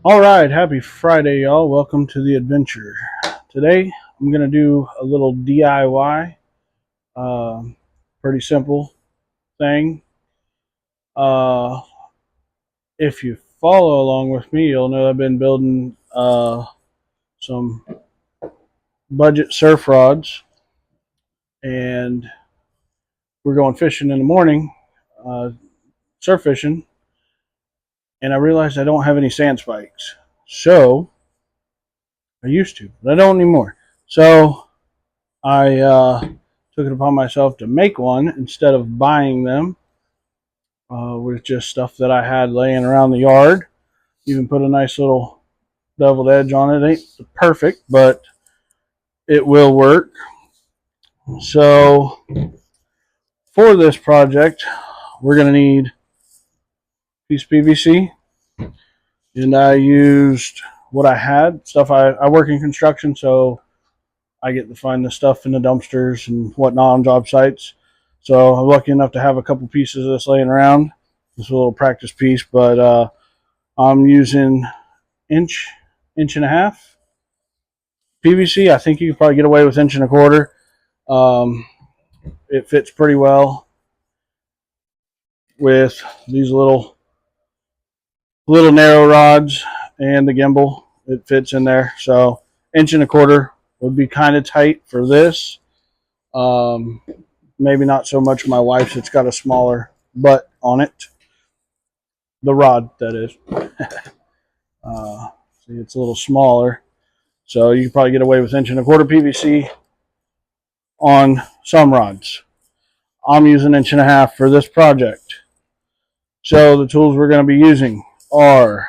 All right, happy Friday, y'all. Welcome to the adventure. Today, I'm going to do a little DIY, pretty simple thing. Uh, if you follow along with me, you'll know I've been building some budget surf rods, and we're going fishing in the morning, uh, surf fishing, and I realized I don't have any sand spikes. So, I used to, but I don't anymore. So, I took it upon myself to make one instead of buying them with just stuff that I had laying around the yard. Even put a nice little beveled edge on it. Ain't perfect, but it will work. So for this project, we're going to need a piece of PVC, and I used what I had. I work in construction, so I get to find the stuff in the dumpsters and whatnot on job sites. So I'm lucky enough to have a couple pieces of this laying around. This is a little practice piece, but I'm using inch, inch and a half PVC. I think you can probably get away with inch and a quarter. Um, it fits pretty well with these little narrow rods and the gimbal. It fits in there. So inch and a quarter would be kind of tight for this. Um, Maybe not so much my wife's. It's got a smaller butt on it. The rod, that is. See, it's a little smaller. So you can probably get away with inch and a quarter PVC on some rods. I'm using inch and a half for this project. So the tools we're going to be using are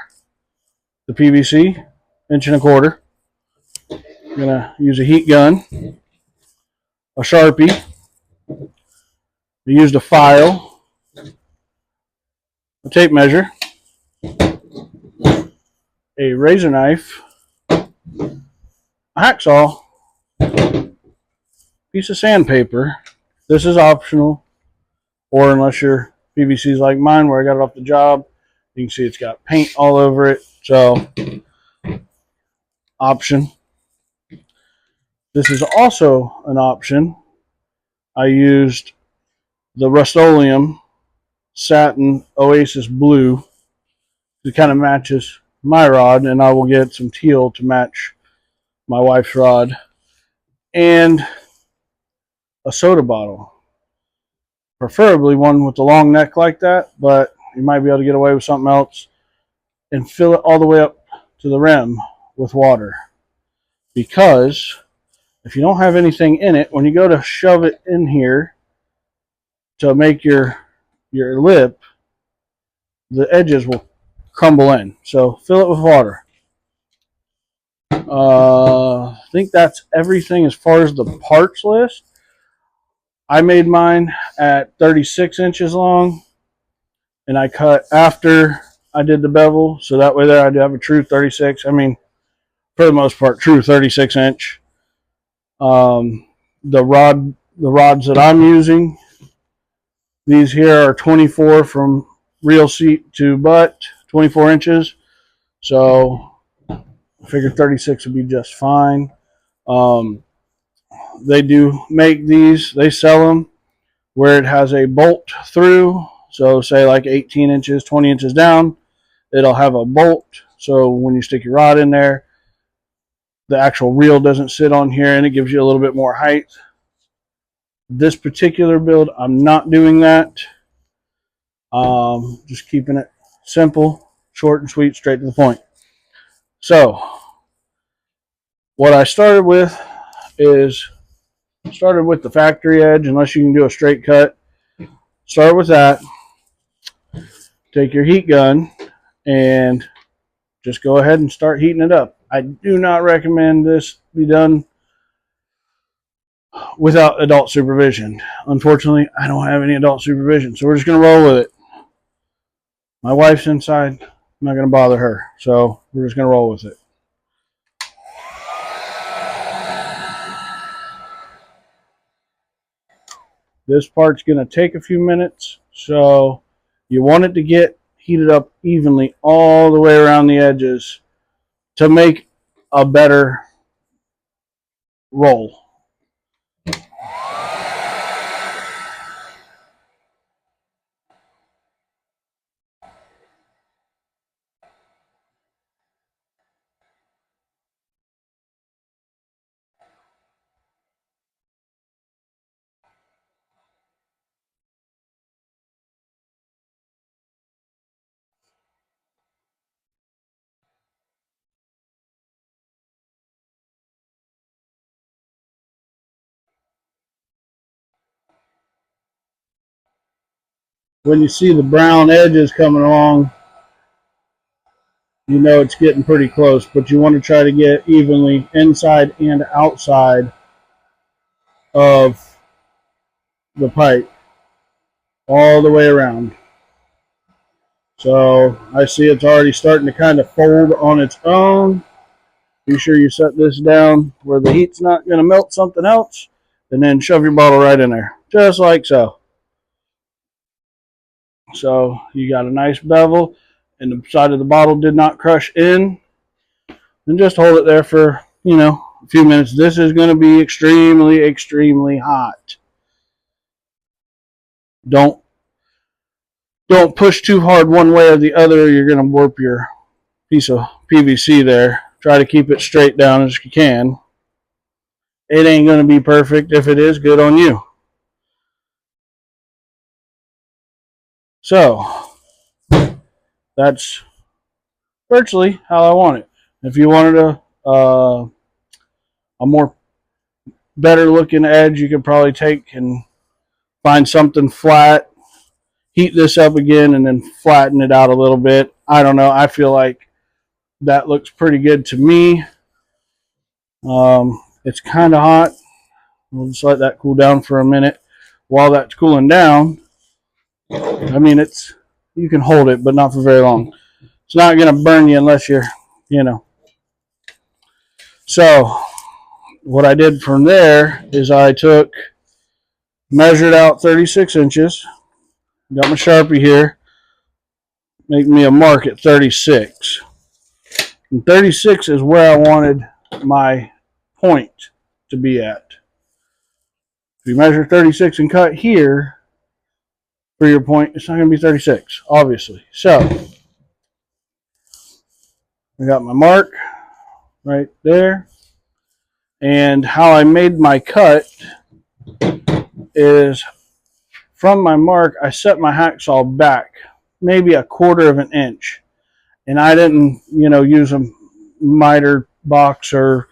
the PVC, inch and a quarter. I'm going to use a heat gun, a Sharpie. I used a file, a tape measure, a razor knife, a hacksaw, piece of sandpaper. This is optional, or unless your PVC is like mine, where I got it off the job, you can see it's got paint all over it. So, option. This is also an option. I used the Rust-Oleum Satin Oasis Blue. It kind of matches my rod, and I will get some teal to match my wife's rod. And a soda bottle. Preferably one with a long neck like that, but you might be able to get away with something else. And fill it all the way up to the rim with water. Because if you don't have anything in it, when you go to shove it in here to make your lip, the edges will crumble in. So fill it with water. I think that's everything as far as the parts list. I made mine at 36 inches long, and I cut after I did the bevel, so that way there I do have a true 36. I mean, for the most part, true 36 inch. Um, the rods that I'm using, these here are 24 from reel seat to butt, 24 inches. So I figured 36 would be just fine. Um, they do make these, they sell them where it has a bolt through. So say like 18 inches, 20 inches down, it'll have a bolt. So when you stick your rod in there, the actual reel doesn't sit on here and it gives you a little bit more height. This particular build, I'm not doing that. Just keeping it simple, short and sweet, straight to the point. So what I started with is the factory edge, unless you can do a straight cut. Start with that. Take your heat gun and just go ahead and start heating it up. I do not recommend this be done without adult supervision. Unfortunately, I don't have any adult supervision, so we're just going to roll with it. My wife's inside. I'm not going to bother her, so we're just going to roll with it. This part's going to take a few minutes, so you want it to get heated up evenly all the way around the edges to make a better roll. When you see the brown edges coming along, you know it's getting pretty close, but you want to try to get evenly inside and outside of the pipe all the way around. So I see it's already starting to kind of fold on its own. Be sure you set this down where the heat's not going to melt something else, and then shove your bottle right in there, just like so. So you got a nice bevel, and the side of the bottle did not crush in. And just hold it there for, a few minutes. This is going to be extremely, extremely hot. Don't push too hard one way or the other, or you're going to warp your piece of PVC there. Try to keep it straight down as you can. It ain't going to be perfect. If it is, good on you. So that's virtually how I want it. If you wanted a more better looking edge, you could probably take and find something flat, heat this up again, and then flatten it out a little bit. I don't know. I feel like that looks pretty good to me. It's kind of hot. We'll just let that cool down for a minute. While that's cooling down, I mean, you can hold it, but not for very long. It's not going to burn you unless you're, So what I did from there is I measured out 36 inches. Got my Sharpie here. Make me a mark at 36. And 36 is where I wanted my point to be at. If you measure 36 and cut here for your point, it's not going to be 36, obviously. So I got my mark right there. And how I made my cut is from my mark, I set my hacksaw back maybe a quarter of an inch. And I didn't, use a miter box, or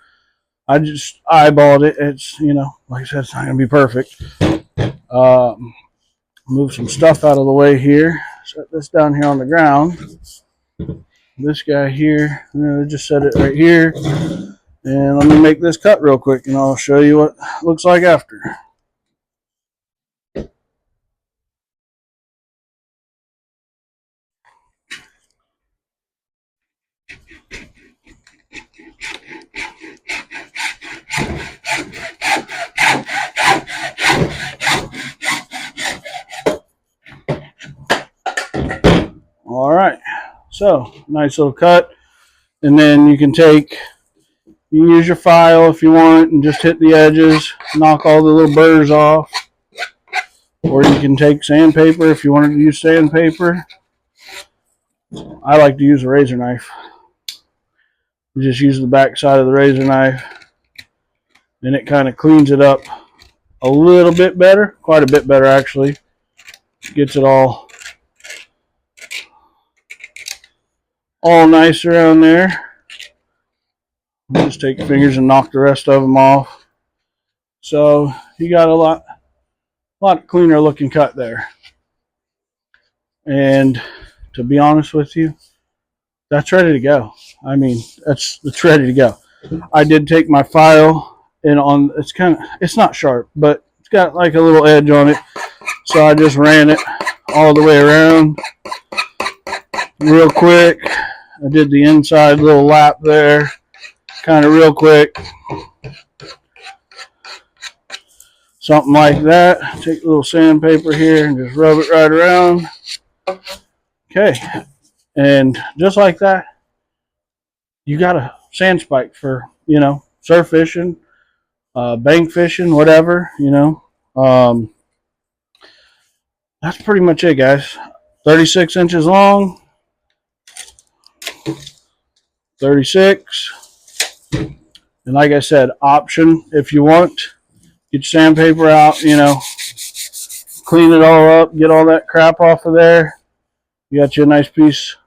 I just eyeballed it. It's, like I said, it's not going to be perfect. Move some stuff out of the way here. Set this down here on the ground. This guy here, just set it right here. And let me make this cut real quick, and I'll show you what it looks like after. All right, so nice little cut, and then you can use your file if you want and just hit the edges, knock all the little burrs off, or you can take sandpaper if you wanted to use sandpaper. I like to use a razor knife. You just use the back side of the razor knife, and it kind of cleans it up a little bit better, quite a bit better actually. Gets it all nice around there. Just take your fingers and knock the rest of them off. So you got a lot cleaner looking cut there. And to be honest with you, that's ready to go. I mean, it's ready to go. I did take my file and it's not sharp, but it's got like a little edge on it. So I just ran it all the way around real quick. I did the inside little lap there, kind of real quick. Something like that. Take a little sandpaper here and just rub it right around. Okay. And just like that, you got a sand spike for, surf fishing, bank fishing, whatever, that's pretty much it, guys. 36 inches long, 36. And like I said, option if you want. Get your sandpaper out, clean it all up, get all that crap off of there. You got you a nice piece of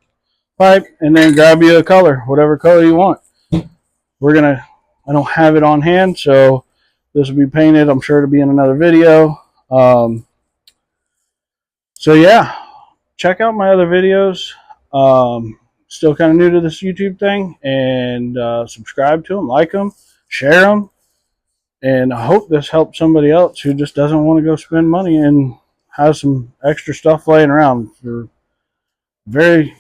pipe, and then grab you a color, whatever color you want. I don't have it on hand, so this will be painted. I'm sure it'll be in another video. So yeah, check out my other videos. Still kind of new to this YouTube thing, and subscribe to them, like them, share them, and I hope this helps somebody else who just doesn't want to go spend money and has some extra stuff laying around for very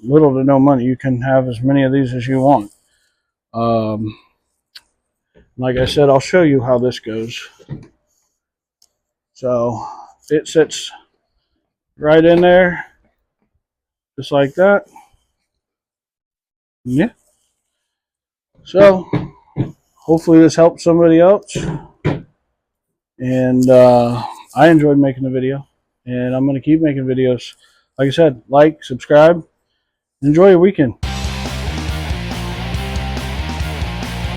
little to no money. You can have as many of these as you want. Like I said, I'll show you how this goes. So it sits right in there, just like that. Yeah. So hopefully this helps somebody else. And I enjoyed making the video, and I'm going to keep making videos. Like I said, like, subscribe, enjoy your weekend.